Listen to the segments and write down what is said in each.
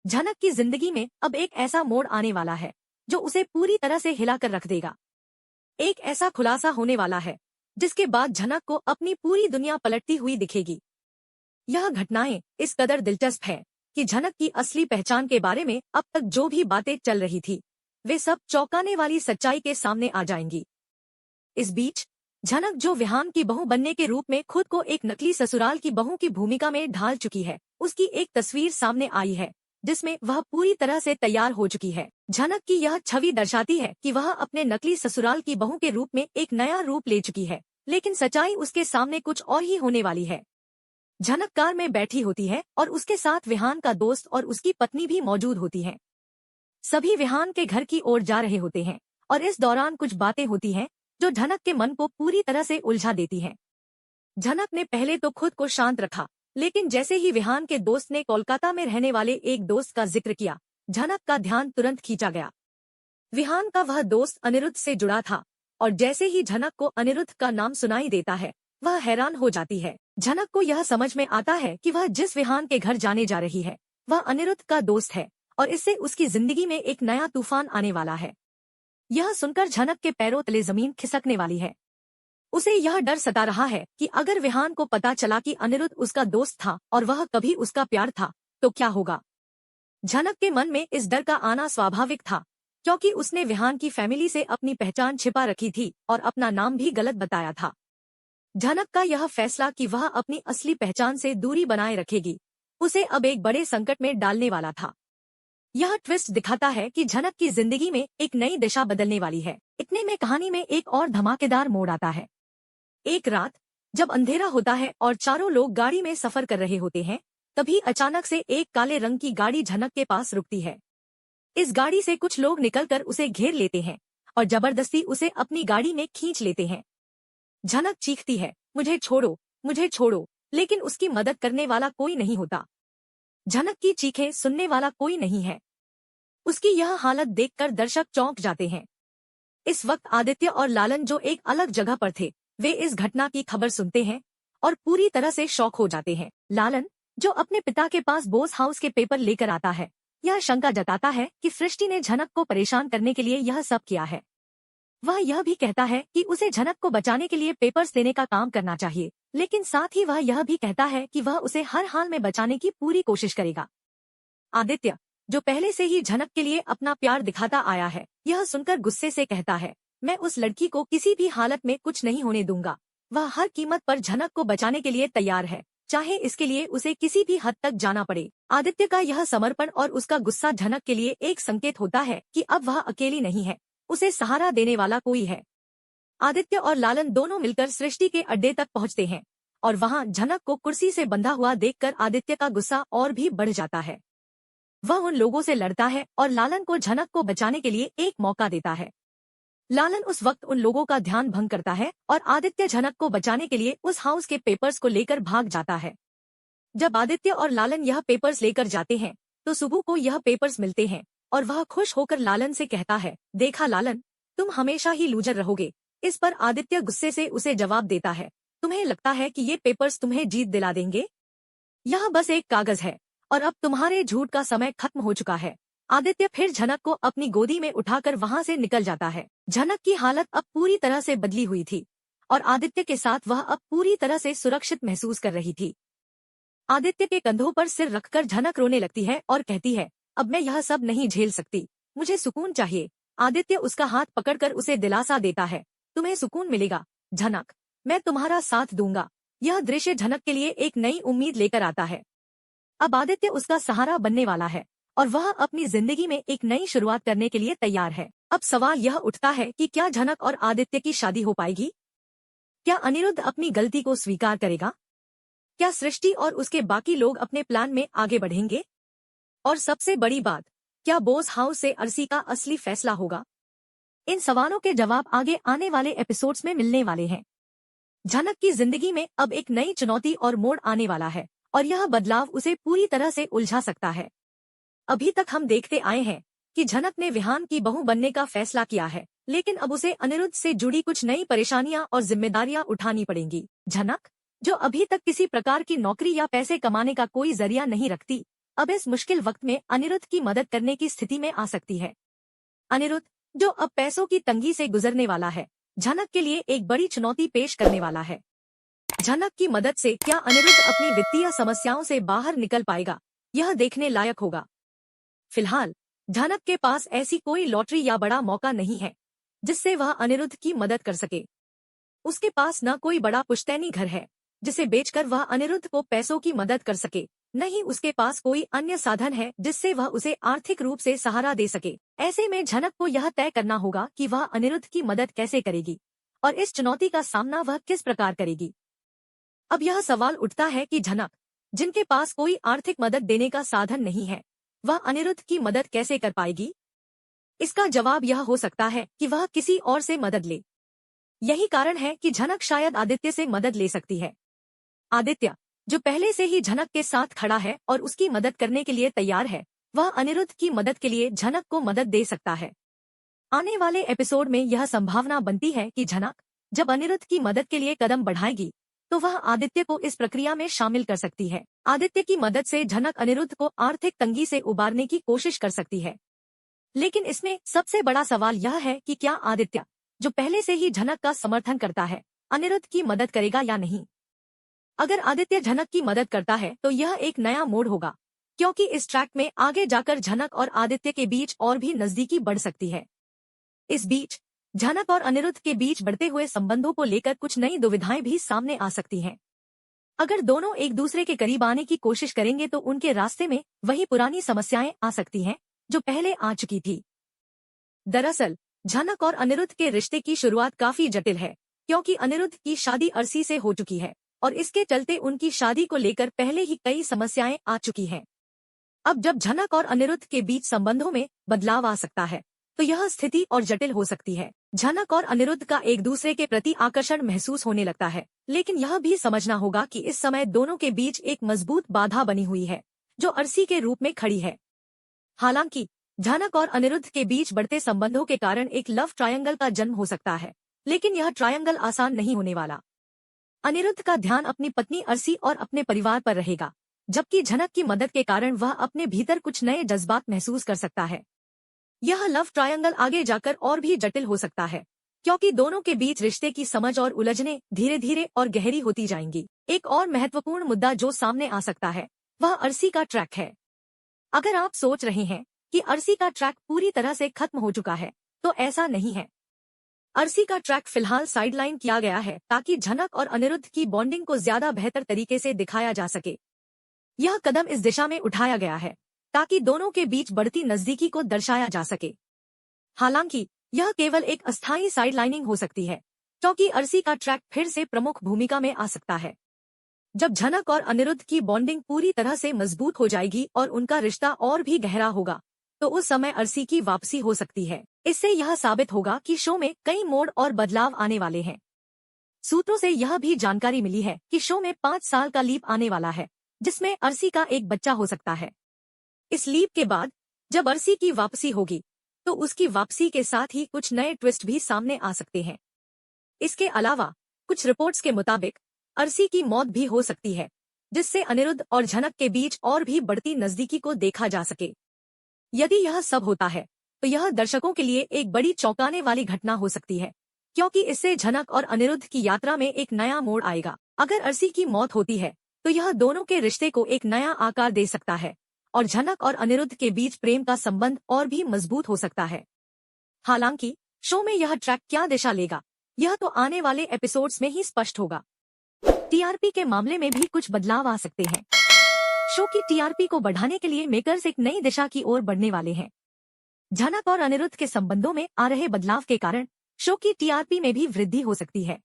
झनक की जिंदगी में अब एक ऐसा मोड़ आने वाला है जो उसे पूरी तरह से हिलाकर रख देगा। एक ऐसा खुलासा होने वाला है जिसके बाद झनक को अपनी पूरी दुनिया पलटती हुई दिखेगी। यह घटनाएं इस कदर दिलचस्प है कि झनक की असली पहचान के बारे में अब तक जो भी बातें चल रही थी वे सब चौंकाने वाली सच्चाई के सामने आ जाएंगी। इस बीच झनक जो विहान की बहू बनने के रूप में खुद को एक नकली ससुराल की बहू की भूमिका में ढाल चुकी है, उसकी एक तस्वीर सामने आई है जिसमें वह पूरी तरह से तैयार हो चुकी है। झनक की यह छवि दर्शाती है कि वह अपने नकली ससुराल की बहू के रूप में एक नया रूप ले चुकी है, लेकिन सच्चाई उसके सामने कुछ और ही होने वाली है। झनक कार में बैठी होती है और उसके साथ विहान का दोस्त और उसकी पत्नी भी मौजूद होती हैं। सभी विहान के घर की ओर जा रहे होते हैं और इस दौरान कुछ बातें होती हैं जो झनक के मन को पूरी तरह से उलझा देती हैं। झनक ने पहले तो खुद को शांत रखा, लेकिन जैसे ही विहान के दोस्त ने कोलकाता में रहने वाले एक दोस्त का जिक्र किया, झनक का ध्यान तुरंत खींचा गया। विहान का वह दोस्त अनिरुद्ध से जुड़ा था और जैसे ही झनक को अनिरुद्ध का नाम सुनाई देता है वह हैरान हो जाती है। झनक को यह समझ में आता है कि वह जिस विहान के घर जाने जा रही है वह अनिरुद्ध का दोस्त है और इससे उसकी जिंदगी में एक नया तूफान आने वाला है। यह सुनकर झनक के पैरों तले जमीन खिसकने वाली है। उसे यह डर सता रहा है कि अगर विहान को पता चला कि अनिरुद्ध उसका दोस्त था और वह कभी उसका प्यार था तो क्या होगा। झनक के मन में इस डर का आना स्वाभाविक था, क्योंकि उसने विहान की फैमिली से अपनी पहचान छिपा रखी थी और अपना नाम भी गलत बताया था। झनक का यह फैसला कि वह अपनी असली पहचान से दूरी बनाए रखेगी उसे अब एक बड़े संकट में डालने वाला था। यह ट्विस्ट दिखाता है कि झनक की जिंदगी में एक नई दिशा बदलने वाली है। इतने में कहानी में एक और धमाकेदार मोड़ आता है। एक रात जब अंधेरा होता है और चारों लोग गाड़ी में सफर कर रहे होते हैं, तभी अचानक से एक काले रंग की गाड़ी झनक के पास रुकती है। इस गाड़ी से कुछ लोग निकलकर उसे घेर लेते हैं और जबरदस्ती उसे अपनी गाड़ी में खींच लेते हैं। झनक चीखती है, मुझे छोड़ो, मुझे छोड़ो, लेकिन उसकी मदद करने वाला कोई नहीं होता। झनक की चीखें सुनने वाला कोई नहीं है। उसकी यह हालत देखकर दर्शक चौंक जाते हैं। इस वक्त आदित्य और लालन जो एक अलग जगह पर थे, वे इस घटना की खबर सुनते हैं और पूरी तरह से शॉक हो जाते हैं। लालन जो अपने पिता के पास बोस हाउस के पेपर लेकर आता है, यह शंका जताता है कि सृष्टि ने झनक को परेशान करने के लिए यह सब किया है। वह यह भी कहता है कि उसे झनक को बचाने के लिए पेपर्स देने का काम करना चाहिए, लेकिन साथ ही वह यह भी कहता है कि वह उसे हर हाल में बचाने की पूरी कोशिश करेगा। आदित्य जो पहले से ही झनक के लिए अपना प्यार दिखाता आया है, यह सुनकर गुस्से से कहता है, मैं उस लड़की को किसी भी हालत में कुछ नहीं होने दूंगा। वह हर कीमत पर झनक को बचाने के लिए तैयार है, चाहे इसके लिए उसे किसी भी हद तक जाना पड़े। आदित्य का यह समर्पण और उसका गुस्सा झनक के लिए एक संकेत होता है कि अब वह अकेली नहीं है, उसे सहारा देने वाला कोई है। आदित्य और लालन दोनों मिलकर सृष्टि के अड्डे तक पहुंचते हैं और वहां झनक को कुर्सी से बंधा हुआ देखकर आदित्य का गुस्सा और भी बढ़ जाता है। वह उन लोगों से लड़ता है और लालन को झनक को बचाने के लिए एक मौका देता है। लालन उस वक्त उन लोगों का ध्यान भंग करता है और आदित्य झनक को बचाने के लिए उस हाउस के पेपर्स को लेकर भाग जाता है। जब आदित्य और लालन यह पेपर्स लेकर जाते हैं तो सुबह को यह पेपर्स मिलते हैं और वह खुश होकर लालन से कहता है, देखा लालन, तुम हमेशा ही लूजर रहोगे। इस पर आदित्य गुस्से से उसे जवाब देता है, तुम्हें लगता है कि ये पेपर्स तुम्हें जीत दिला देंगे? यह बस एक कागज है और अब तुम्हारे झूठ का समय खत्म हो चुका है। आदित्य फिर झनक को अपनी गोदी में उठाकर वहां से निकल जाता है। झनक की हालत अब पूरी तरह से बदली हुई थी और आदित्य के साथ वह अब पूरी तरह से सुरक्षित महसूस कर रही थी। आदित्य के कंधों पर सिर रखकर झनक रोने लगती है और कहती है, अब मैं यह सब नहीं झेल सकती, मुझे सुकून चाहिए। आदित्य उसका हाथ पकड़कर उसे दिलासा देता है, तुम्हें सुकून मिलेगा झनक, मैं तुम्हारा साथ दूंगा। यह दृश्य झनक के लिए एक नई उम्मीद लेकर आता है। अब आदित्य उसका सहारा बनने वाला है और वह अपनी जिंदगी में एक नई शुरुआत करने के लिए तैयार है। अब सवाल यह उठता है कि क्या झनक और आदित्य की शादी हो पाएगी? क्या अनिरुद्ध अपनी गलती को स्वीकार करेगा? क्या सृष्टि और उसके बाकी लोग अपने प्लान में आगे बढ़ेंगे? और सबसे बड़ी बात, क्या बोस हाउस से अर्सी का असली फैसला होगा? इन सवालों के जवाब आगे आने वाले एपिसोड्स में मिलने वाले हैं। झनक की जिंदगी में अब एक नई चुनौती और मोड़ आने वाला है और यह बदलाव उसे पूरी तरह से उलझा सकता है। अभी तक हम देखते आए हैं कि झनक ने विहान की बहू बनने का फैसला किया है, लेकिन अब उसे अनिरुद्ध से जुड़ी कुछ नई परेशानियां और जिम्मेदारियां उठानी पड़ेंगी। झनक जो अभी तक किसी प्रकार की नौकरी या पैसे कमाने का कोई जरिया नहीं रखती, अब इस मुश्किल वक्त में अनिरुद्ध की मदद करने की स्थिति में आ सकती है। अनिरुद्ध, जो अब पैसों की तंगी से गुजरने वाला है, झनक के लिए एक बड़ी चुनौती पेश करने वाला है। झनक की मदद से क्या अनिरुद्ध अपनी वित्तीय समस्याओं से बाहर निकल पाएगा, यह देखने लायक होगा। फिलहाल झनक के पास ऐसी कोई लॉटरी या बड़ा मौका नहीं है जिससे वह अनिरुद्ध की मदद कर सके। उसके पास न कोई बड़ा पुश्तैनी घर है जिसे बेचकर वह अनिरुद्ध को पैसों की मदद कर सके, न ही उसके पास कोई अन्य साधन है जिससे वह उसे आर्थिक रूप से सहारा दे सके। ऐसे में झनक को यह तय करना होगा कि वह अनिरुद्ध की मदद कैसे करेगी और इस चुनौती का सामना वह किस प्रकार करेगी। अब यह सवाल उठता है कि झनक, जिनके पास कोई आर्थिक मदद देने का साधन नहीं है, वह अनिरुद्ध की मदद कैसे कर पाएगी? इसका जवाब यह हो सकता है कि वह किसी और से मदद ले। यही कारण है कि झनक शायद आदित्य से मदद ले सकती है। आदित्य, जो पहले से ही झनक के साथ खड़ा है और उसकी मदद करने के लिए तैयार है, वह अनिरुद्ध की मदद के लिए झनक को मदद दे सकता है। आने वाले एपिसोड में यह संभावना बनती है कि झनक, जब अनिरुद्ध की मदद के लिए कदम बढ़ाएगी, तो वह आदित्य को इस प्रक्रिया में शामिल कर सकती है। आदित्य की मदद से झनक अनिरुद्ध को आर्थिक तंगी से उबारने की कोशिश कर सकती है। लेकिन इसमें सबसे बड़ा सवाल यह है कि क्या आदित्य, जो पहले से ही झनक का समर्थन करता है, अनिरुद्ध की मदद करेगा या नहीं। अगर आदित्य झनक की मदद करता है तो यह एक नया मोड़ होगा, क्योंकि इस ट्रैक में आगे जाकर झनक और आदित्य के बीच और भी नजदीकी बढ़ सकती है। इस बीच झनक और अनिरुद्ध के बीच बढ़ते हुए संबंधों को लेकर कुछ नई दुविधाएं भी सामने आ सकती हैं। अगर दोनों एक दूसरे के करीब आने की कोशिश करेंगे तो उनके रास्ते में वही पुरानी समस्याएं आ सकती हैं जो पहले आ चुकी थी। दरअसल झनक और अनिरुद्ध के रिश्ते की शुरुआत काफी जटिल है, क्योंकि अनिरुद्ध की शादी अर्सी से हो चुकी है और इसके चलते उनकी शादी को लेकर पहले ही कई समस्याएं आ चुकी हैं। अब जब झनक और अनिरुद्ध के बीच संबंधों में बदलाव आ सकता है तो यह स्थिति और जटिल हो सकती है। झनक और अनिरुद्ध का एक दूसरे के प्रति आकर्षण महसूस होने लगता है, लेकिन यह भी समझना होगा कि इस समय दोनों के बीच एक मजबूत बाधा बनी हुई है जो अर्सी के रूप में खड़ी है। हालांकि झनक और अनिरुद्ध के बीच बढ़ते संबंधों के कारण एक लव ट्रायंगल का जन्म हो सकता है, लेकिन यह ट्रायंगल आसान नहीं होने वाला। अनिरुद्ध का ध्यान अपनी पत्नी अर्सी और अपने परिवार पर रहेगा, जबकि झनक की मदद के कारण वह अपने भीतर कुछ नए जज्बात महसूस कर सकता है। यह लव ट्रायंगल आगे जाकर और भी जटिल हो सकता है, क्योंकि दोनों के बीच रिश्ते की समझ और उलझनें धीरे धीरे और गहरी होती जाएंगी। एक और महत्वपूर्ण मुद्दा जो सामने आ सकता है वह अर्सी का ट्रैक है। अगर आप सोच रहे हैं कि अर्सी का ट्रैक पूरी तरह से खत्म हो चुका है, तो ऐसा नहीं है। अर्सी का ट्रैक फिलहाल साइडलाइन किया गया है ताकि झनक और अनिरुद्ध की बॉन्डिंग को ज्यादा बेहतर तरीके से दिखाया जा सके। यह कदम इस दिशा में उठाया गया है ताकि दोनों के बीच बढ़ती नजदीकी को दर्शाया जा सके। हालांकि यह केवल एक अस्थायी साइडलाइनिंग हो सकती है, क्योंकि अर्सी का ट्रैक फिर से प्रमुख भूमिका में आ सकता है। जब झनक और अनिरुद्ध की बॉन्डिंग पूरी तरह से मजबूत हो जाएगी और उनका रिश्ता और भी गहरा होगा, तो उस समय अर्सी की वापसी हो सकती है। इससे यह साबित होगा कि शो में कई मोड़ और बदलाव आने वाले हैं। सूत्रों से यह भी जानकारी मिली है कि शो में 5 साल का लीप आने वाला है, जिसमें अर्सी का एक बच्चा हो सकता है। इस लीप के बाद जब अर्सी की वापसी होगी, तो उसकी वापसी के साथ ही कुछ नए ट्विस्ट भी सामने आ सकते हैं। इसके अलावा कुछ रिपोर्ट्स के मुताबिक अर्सी की मौत भी हो सकती है, जिससे अनिरुद्ध और झनक के बीच और भी बढ़ती नजदीकी को देखा जा सके। यदि यह सब होता है तो यह दर्शकों के लिए एक बड़ी चौंकाने वाली घटना हो सकती है, क्योंकि इससे झनक और अनिरुद्ध की यात्रा में एक नया मोड़ आएगा। अगर अर्सी की मौत होती है तो यह दोनों के रिश्ते को एक नया आकार दे सकता है और झनक और अनिरुद्ध के बीच प्रेम का संबंध और भी मजबूत हो सकता है। हालांकि शो में यह ट्रैक क्या दिशा लेगा, यह तो आने वाले एपिसोड्स में ही स्पष्ट होगा। टीआरपी के मामले में भी कुछ बदलाव आ सकते हैं। शो की टीआरपी को बढ़ाने के लिए मेकर्स एक नई दिशा की ओर बढ़ने वाले हैं। झनक और अनिरुद्ध के संबंधों में आ रहे बदलाव के कारण शो की टीआरपी में भी वृद्धि हो सकती है।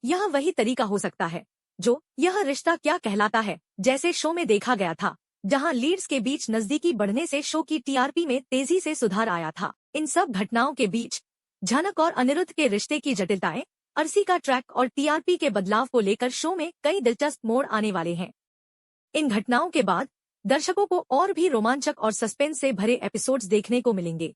यह वही तरीका हो सकता है जो यह रिश्ता क्या कहलाता है जैसे शो में देखा गया था, जहां लीड्स के बीच नजदीकी बढ़ने से शो की टीआरपी में तेजी से सुधार आया था। इन सब घटनाओं के बीच झनक और अनिरुद्ध के रिश्ते की जटिलताएं, अर्सी का ट्रैक और टीआरपी के बदलाव को लेकर शो में कई दिलचस्प मोड़ आने वाले हैं। इन घटनाओं के बाद दर्शकों को और भी रोमांचक और सस्पेंस से भरे एपिसोड्स देखने को मिलेंगे।